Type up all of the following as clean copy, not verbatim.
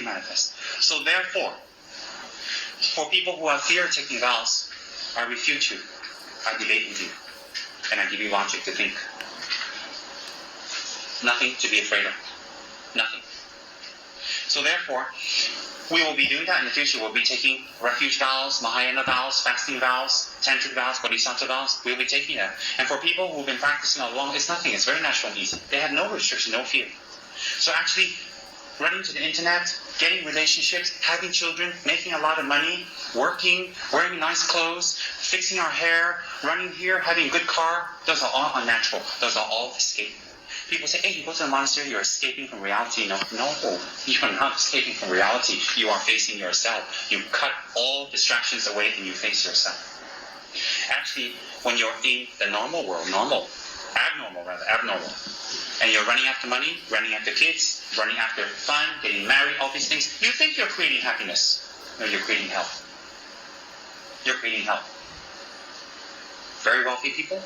manifest. So therefore, for people who have fear of taking vows, I refute you. I debate with you. And I give you logic to think. Nothing to be afraid of. Nothing. So therefore, we will be doing that in the future. We'll be taking refuge vows, Mahayana vows, fasting vows, tantric vows, bodhisattva vows. We'll be taking that. And for people who've been practicing all along, it's nothing. It's very natural and easy. They have no restriction, no fear. So actually, running to the internet, getting relationships, having children, making a lot of money, working, wearing nice clothes, fixing our hair, running here, having a good car, those are all unnatural. Those are all escape. People say, hey, you go to the monastery, you're escaping from reality. No, you're not escaping from reality. You are facing yourself. You cut all distractions away and you face yourself. Actually, when you're in the normal world, abnormal, and you're running after money, running after kids, running after fun, getting married, all these things, you think you're creating happiness. No, you're creating hell. You're creating hell. Very wealthy people,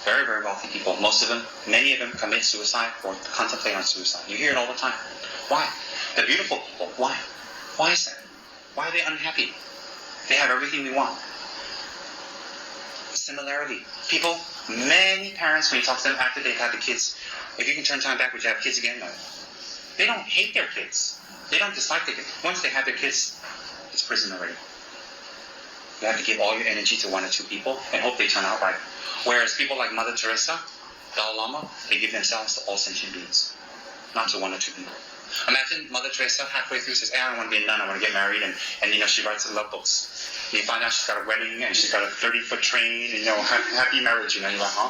very, very wealthy people, most of them, many of them commit suicide or contemplate on suicide. You hear it all the time. Why? The beautiful people, why? Why is that? Why are they unhappy? They have everything we want. Similarly, people, many parents, when you talk to them after they've had the kids, if you can turn time back, would you have kids again? No. They don't hate their kids. They don't dislike their kids. Once they have their kids, it's prison already. You have to give all your energy to one or two people and hope they turn out right. Whereas people like Mother Teresa, Dalai Lama, they give themselves to all sentient beings, not to one or two people. Imagine Mother Teresa halfway through says, hey, I don't want to be a nun, I want to get married, and she writes love books. And you find out she's got a wedding and she's got a 30-foot train, and happy marriage, you're like, huh?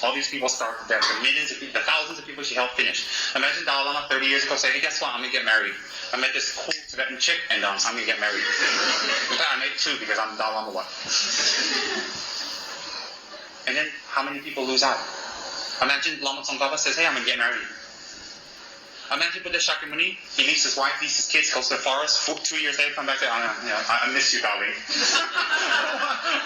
All these people start there, the thousands of people she helped finish. Imagine Dalai Lama 30 years ago saying, hey, guess what, I'm going to get married. I met this cool Tibetan chick and I'm going to get married. In fact, I made two because I'm Dalai Lama one. And then how many people lose out? Imagine Lama Tsongkhapa says, hey, I'm going to get married. Imagine Buddha Shakyamuni, he leaves his wife, leaves his kids, goes to the forest, 2 years later, come back and say, I miss you, darling.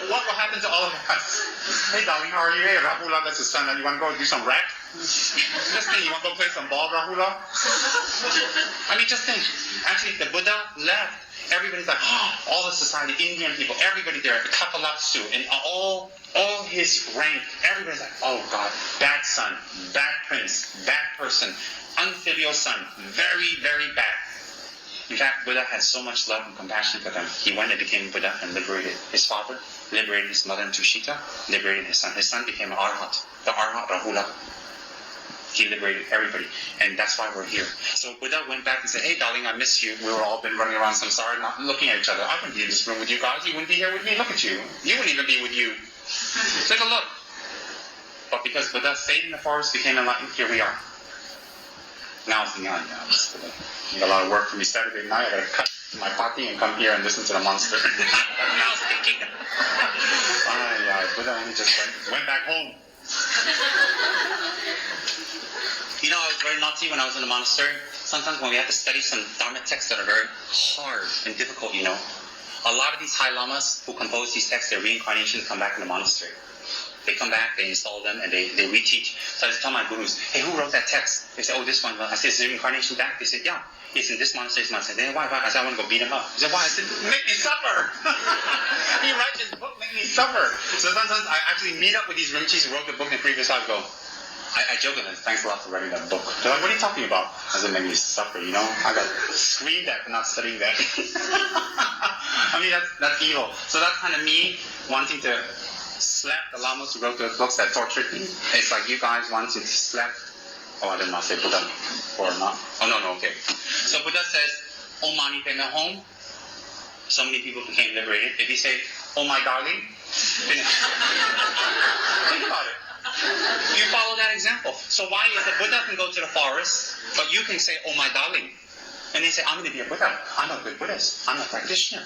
What will happen to all of us? Hey, darling, how are you? Hey, Rahula, that's his son. You want to go do some rap? Just think, you want to go play some ball, Rahula? I mean, just think. Actually, the Buddha left. Everybody's like, all the society, Indian people, everybody there, the Kapalapsu, and all his rank, everybody's like, oh God, bad son, bad prince, bad person, unfilial son, very, very bad. In fact, Buddha had so much love and compassion for them. He went and became Buddha and liberated his father, liberated his mother Tushita, liberated his son. His son became an Arhat, the Arhat Rahula. He liberated everybody. And that's why we're here. So Buddha went back and said, hey, darling, I miss you. We were all been running around samsara, not looking at each other. I wouldn't be in this room with you guys. You wouldn't be here with me. Look at you. You wouldn't even be with you. Take a look. But because Buddha stayed in the forest, became enlightened, here we are. Now it's you got a lot of work for me Saturday night. I got to cut my party and come here and listen to the monster. Now I was thinking. Buddha only just went back home. I was very naughty when I was in the monastery. Sometimes when we have to study some dharma texts that are very hard and difficult, a lot of these high lamas who compose these texts, their reincarnations come back in the monastery. They come back, they install them, and they reteach. So I just tell my gurus, hey, who wrote that text? They say, oh, this one. I said, is the reincarnation back? They said, yeah, it's in this monastery, They said, why? I said, I want to go beat him up. He said, why? I said, make me suffer. He writes his book, make me suffer. So sometimes I actually meet up with these rinchis who wrote the book in the previous life, I joke with them, thanks a lot for writing that book. They're like, what are you talking about? I said, make me suffer, I got screamed at for not studying that. I mean, that's evil. So that's kind of me wanting to slap the lamas who wrote those books that tortured me. It's like you guys wanting to slap. Oh, I did not say Buddha. Or not. Oh, no, okay. So Buddha says, Om Mani Padme Hum. So many people became liberated. If you say, oh my darling, finish. Think about it. You follow that example. So why is the Buddha can go to the forest, but you can say, oh my darling. And they say, I'm going to be a Buddha. I'm a good Buddhist. I'm a practitioner.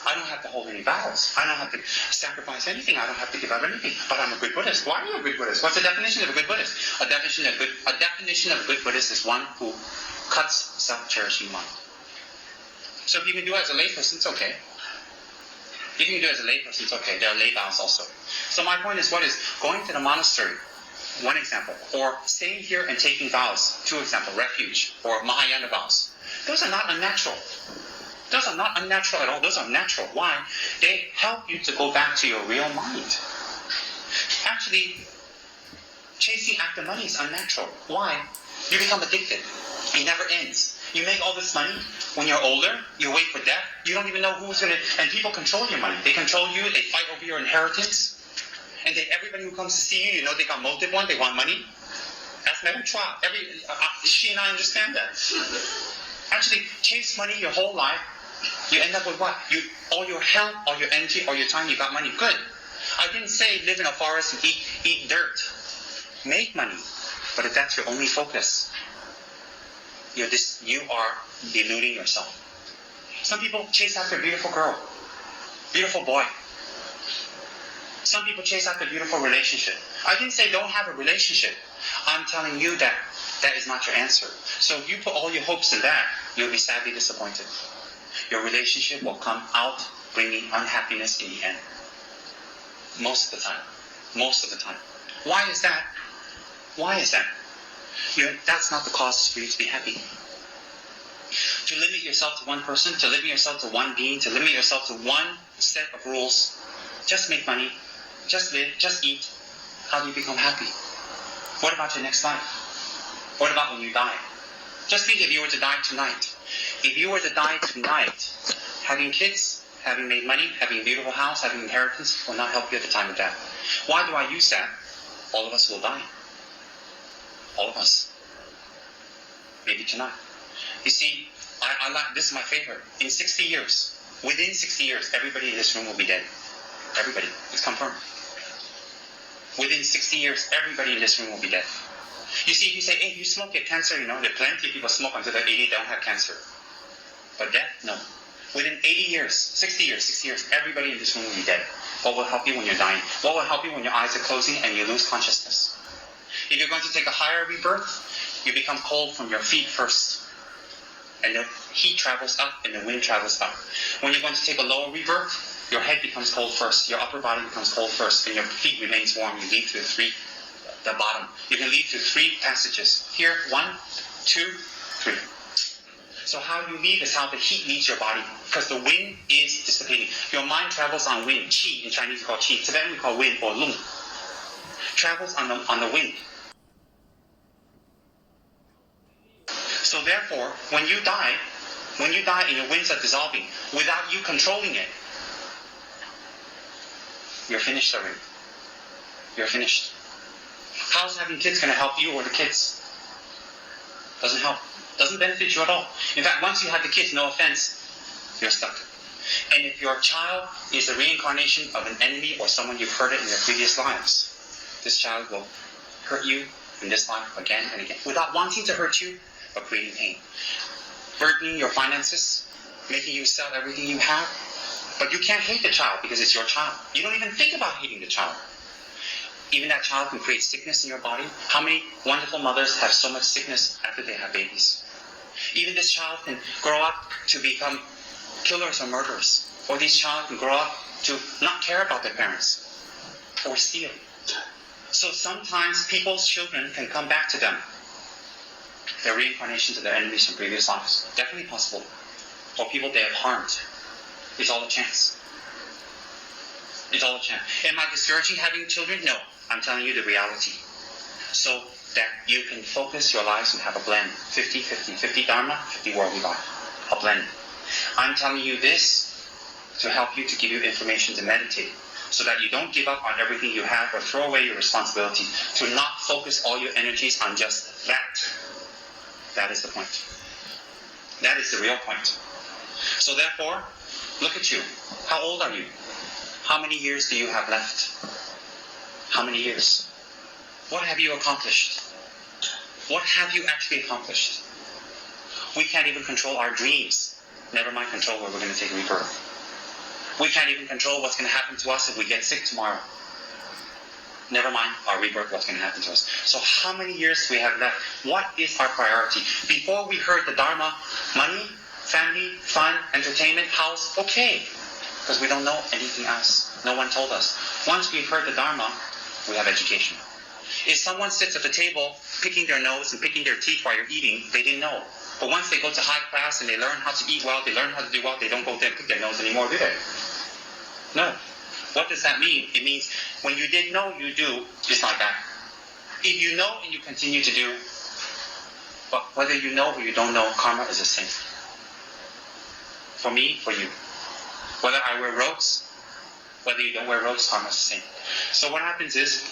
I don't have to hold any vows. I don't have to sacrifice anything. I don't have to give up anything. But I'm a good Buddhist. Why are you a good Buddhist? What's the definition of a good Buddhist? A definition of a good Buddhist is one who cuts self-cherishing mind. So if you can do it as a layperson, it's okay. If you can do it as a layperson, it's okay. There are lay vows also. So my point is, what is going to the monastery? One example. Or staying here and taking vows. Two examples. Refuge. Or Mahayana vows. Those are not unnatural. Those are not unnatural at all. Those are natural. Why? They help you to go back to your real mind. Actually, chasing after money is unnatural. Why? You become addicted. It never ends. You make all this money. When you're older, you wait for death. You don't even know who's going to... And people control your money. They control you. They fight over your inheritance. And everybody who comes to see you, you know they got motive one. They want money. That's Madame Chua. She and I understand that. Actually, chase money your whole life. You end up with what? All your health, all your energy, all your time, you got money. Good. I didn't say live in a forest and eat dirt. Make money. But if that's your only focus, you are deluding yourself. Some people chase after a beautiful girl, beautiful boy. Some people chase after a beautiful relationship. I didn't say don't have a relationship. I'm telling you that is not your answer. So if you put all your hopes in that, you'll be sadly disappointed. Your relationship will come out bringing unhappiness in the end. Most of the time. Most of the time. Why is that? Why is that? That's not the cause for you to be happy. To limit yourself to one person, to limit yourself to one being, to limit yourself to one set of rules. Just make money. Just live. Just eat. How do you become happy? What about your next life? What about when you die? Just think if you were to die tonight. If you were to die tonight, having kids, having made money, having a beautiful house, having inheritance will not help you at the time of death. Why do I use that? All of us will die. All of us. Maybe tonight. You see, I like this is my favorite. In 60 years, within 60 years, everybody in this room will be dead. Everybody. It's confirmed. Within 60 years, everybody in this room will be dead. You see, if you say, hey, you smoke, get cancer, there are plenty of people smoke until they're 80, they don't have cancer. But death? No. Within 80 years, 60 years, everybody in this room will be dead. What will help you when you're dying? What will help you when your eyes are closing and you lose consciousness? If you're going to take a higher rebirth, you become cold from your feet first. And the heat travels up and the wind travels up. When you're going to take a lower rebirth, your head becomes cold first. Your upper body becomes cold first. And your feet remains warm. You lead through the bottom. You can lead through 3 passages. Here, 1, 2, 3. So how you leave is how the heat leaves your body. Because the wind is dissipating. Your mind travels on wind. Qi, in Chinese we call qi. Tibetan we call wind or lung. Travels on the wind. So therefore, when you die and your winds are dissolving, without you controlling it, you're finished already. You're finished. How's having kids going to help you or the kids? Doesn't help. Doesn't benefit you at all. In fact, once you have the kids, no offense, you're stuck. And if your child is a reincarnation of an enemy or someone you've hurted in their previous lives, this child will hurt you in this life again and again, without wanting to hurt you, but creating pain. Burdening your finances, making you sell everything you have. But you can't hate the child because it's your child. You don't even think about hating the child. Even that child can create sickness in your body. How many wonderful mothers have so much sickness after they have babies? Even this child can grow up to become killers or murderers. Or these child can grow up to not care about their parents. Or steal. So sometimes people's children can come back to them. They're reincarnations of their enemies from previous lives. Definitely possible. Or people they have harmed. It's all a chance. It's all a chance. Am I discouraging having children? No. I'm telling you the reality. So that you can focus your lives and have a blend. 50-50. 50 dharma, 50 worldly life. A blend. I'm telling you this to help you, to give you information to meditate. So that you don't give up on everything you have or throw away your responsibility. To not focus all your energies on just that. That is the point. That is the real point. So therefore, look at you. How old are you? How many years do you have left? How many years? What have you accomplished? What have you actually accomplished? We can't even control our dreams. Never mind control where we're going to take rebirth. We can't even control what's going to happen to us if we get sick tomorrow. Never mind our rebirth, what's going to happen to us. So how many years do we have left? What is our priority? Before we heard the Dharma, money, family, fun, entertainment, house, okay. Because we don't know anything else. No one told us. Once we've heard the Dharma, we have education. If someone sits at the table picking their nose and picking their teeth while you're eating, they didn't know. But once they go to high class and they learn how to eat well, they learn how to do well, they don't go there and pick their nose anymore, do they? No. What does that mean? It means when you didn't know, you do, it's like that. If you know and you continue to do, but whether you know or you don't know, karma is the same. For me, for you. Whether I wear robes, whether you don't wear robes, karma is the same. So what happens is,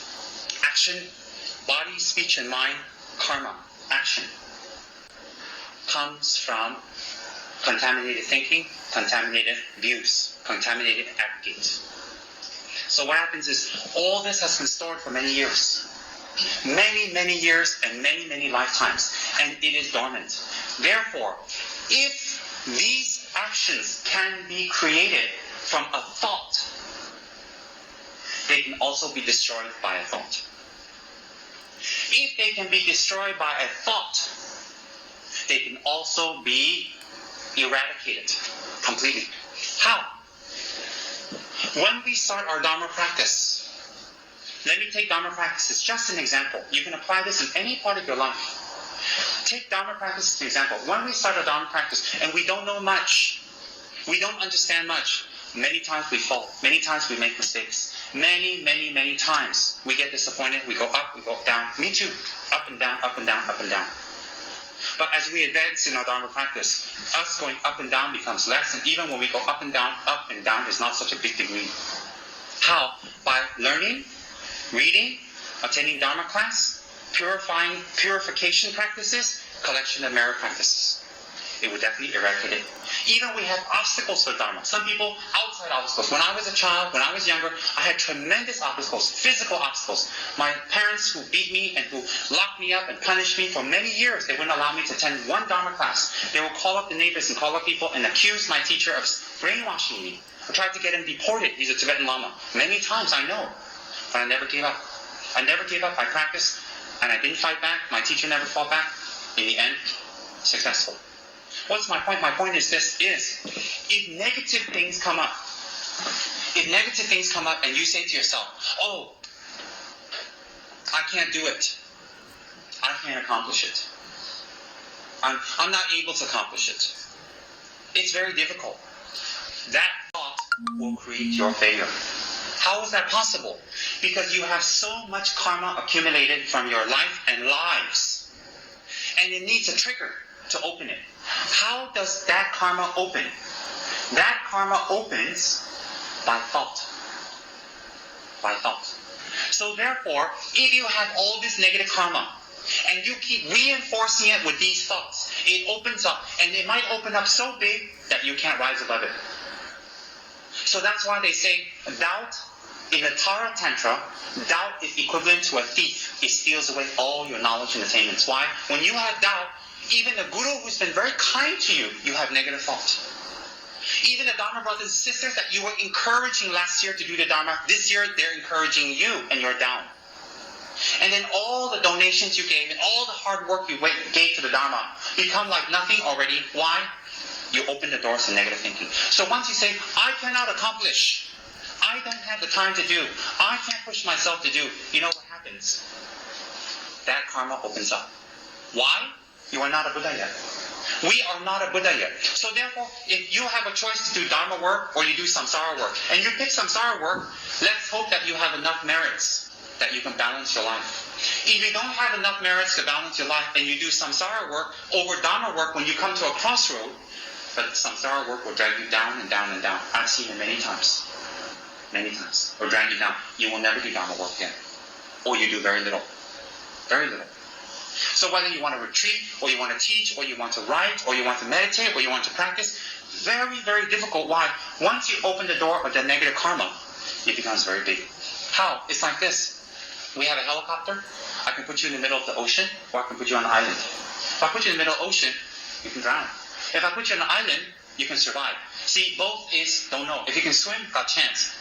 action, body, speech, and mind, karma, action, comes from contaminated thinking, contaminated views, contaminated aggregates. So what happens is, all this has been stored for many years. Many, many years and many, many lifetimes. And it is dormant. Therefore, if these actions can be created from a thought, they can also be destroyed by a thought. If they can be destroyed by a thought, they can also be eradicated completely. How? When we start our Dharma practice, let me take Dharma practice as just an example. You can apply this in any part of your life. Take Dharma practice as an example. When we start our Dharma practice and we don't know much, we don't understand much, many times we fall, many times we make mistakes. Many, many, many times we get disappointed, we go up, we go down. Me too. Up and down, up and down, up and down. But as we advance in our Dharma practice, us going up and down becomes less, and even when we go up and down is not such a big degree. How? By learning, reading, attending Dharma class, purification practices, collection of merit practices. It would definitely eradicate it. Even we have obstacles for Dharma. Some people, outside obstacles. When I was a child, when I was younger, I had tremendous obstacles, physical obstacles. My parents who beat me and who locked me up and punished me for many years, they wouldn't allow me to attend one Dharma class. They would call up the neighbors and call up people and accuse my teacher of brainwashing me. I tried to get him deported. He's a Tibetan Lama. Many times, I know. But I never gave up. I never gave up. I practiced, and I didn't fight back. My teacher never fought back. In the end, successful. What's my point? My point is this, if negative things come up, and you say to yourself, oh, I can't do it. I can't accomplish it. I'm not able to accomplish it. It's very difficult. That thought will create your failure. How is that possible? Because you have so much karma accumulated from your life and lives. And it needs a trigger to open it. How does that karma open? That karma opens by thought. By thought. So therefore, if you have all this negative karma, and you keep reinforcing it with these thoughts, it opens up, and it might open up so big that you can't rise above it. So that's why they say doubt, in the Tara Tantra, doubt is equivalent to a thief. It steals away all your knowledge and attainments. Why? When you have doubt, even the Guru who's been very kind to you, you have negative thought. Even the Dharma brothers and sisters that you were encouraging last year to do the Dharma, this year they're encouraging you and you're down. And then all the donations you gave and all the hard work you gave to the Dharma become like nothing already. Why? You open the doors to negative thinking. So once you say, I cannot accomplish, I don't have the time to do, I can't push myself to do, you know what happens? That karma opens up. Why? You are not a Buddha yet. We are not a Buddha yet. So therefore, if you have a choice to do Dharma work or you do samsara work, and you pick samsara work, let's hope that you have enough merits that you can balance your life. If you don't have enough merits to balance your life and you do samsara work over Dharma work when you come to a crossroad, but samsara work will drag you down and down and down. I've seen it many times. Many times. Or drag you down. You will never do Dharma work again. Or you do very little. Very little. So whether you want to retreat, or you want to teach, or you want to write, or you want to meditate, or you want to practice, very, very difficult. Why? Once you open the door of the negative karma, it becomes very big. How? It's like this. We have a helicopter. I can put you in the middle of the ocean, or I can put you on an island. If I put you in the middle of the ocean, you can drown. If I put you on an island, you can survive. See, both is don't know. If you can swim, got chance.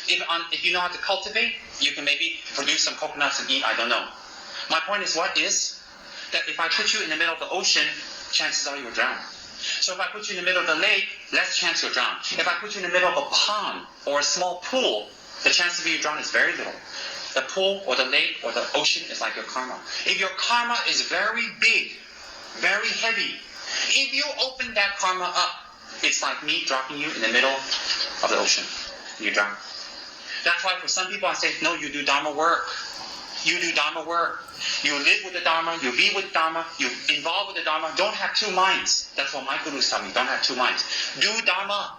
If you know how to cultivate, you can maybe produce some coconuts and eat, I don't know. My point is what is? That if I put you in the middle of the ocean, chances are you will drown. So if I put you in the middle of the lake, less chance you'll drown. If I put you in the middle of a pond or a small pool, the chance of you drown is very little. The pool or the lake or the ocean is like your karma. If your karma is very big, very heavy. If you open that karma up, it's like me dropping you in the middle of the ocean. You drown. That's why for some people I say, no, you do Dharma work. You do Dharma work. You live with the Dharma, you be with Dharma, you involve with the Dharma. Don't have two minds. That's what my gurus tell me. Don't have two minds. Do Dharma.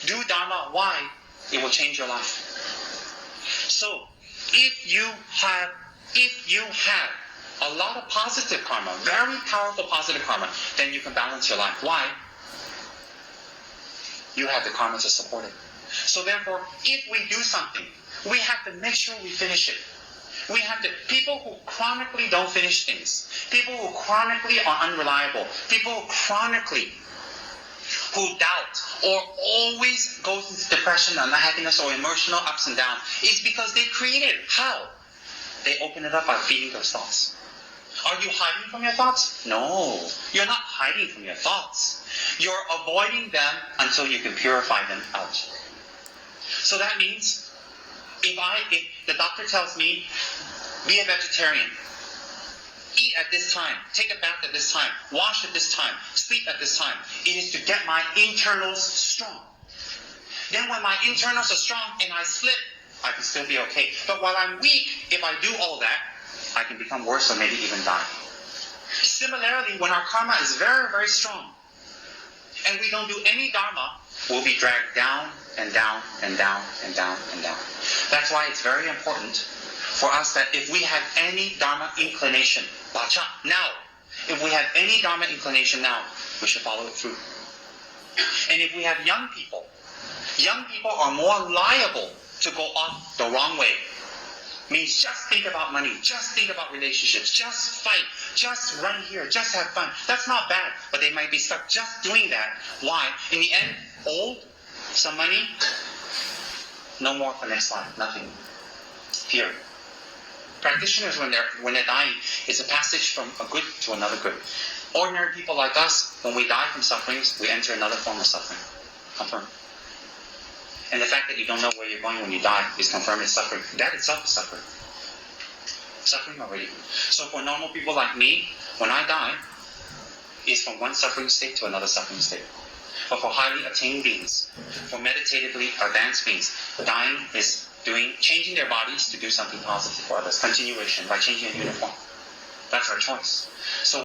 Do Dharma. Why? It will change your life. So, if you have a lot of positive karma, very powerful positive karma, then you can balance your life. Why? You have the karma to support it. So therefore, if we do something, we have to make sure we finish it. We have to, people who chronically don't finish things, people who chronically are unreliable, people who doubt or always goes into depression, unhappiness, or emotional ups and downs, is because they create it. How? They open it up by feeding those thoughts. Are you hiding from your thoughts? No. You're not hiding from your thoughts. You're avoiding them until you can purify them out. So that means, if the doctor tells me, be a vegetarian, eat at this time, take a bath at this time, wash at this time, sleep at this time, it is to get my internals strong. Then when my internals are strong and I slip, I can still be okay. But while I'm weak, if I do all that, I can become worse or maybe even die. Similarly, when our karma is very, very strong, and we don't do any dharma, we'll be dragged down and down and down and down and down. That's why it's very important for us that if we have any dharma inclination, now, if we have any dharma inclination now, we should follow it through. And if we have young people are more liable to go off the wrong way. Means just think about money, just think about relationships, just fight, just run here, just have fun. That's not bad, but they might be stuck just doing that. Why? In the end, old, some money, no more for next life, nothing. Period. Practitioners, when they're dying, is a passage from a good to another good. Ordinary people like us, when we die from sufferings, we enter another form of suffering. Confirmed. And the fact that you don't know where you're going when you die is confirmed as suffering. That itself is suffering. Suffering already. So for normal people like me, when I die, it's from one suffering state to another suffering state. But for highly attained beings, for meditatively advanced beings, dying is changing their bodies to do something positive for others. Continuation by changing a uniform. That's our choice. So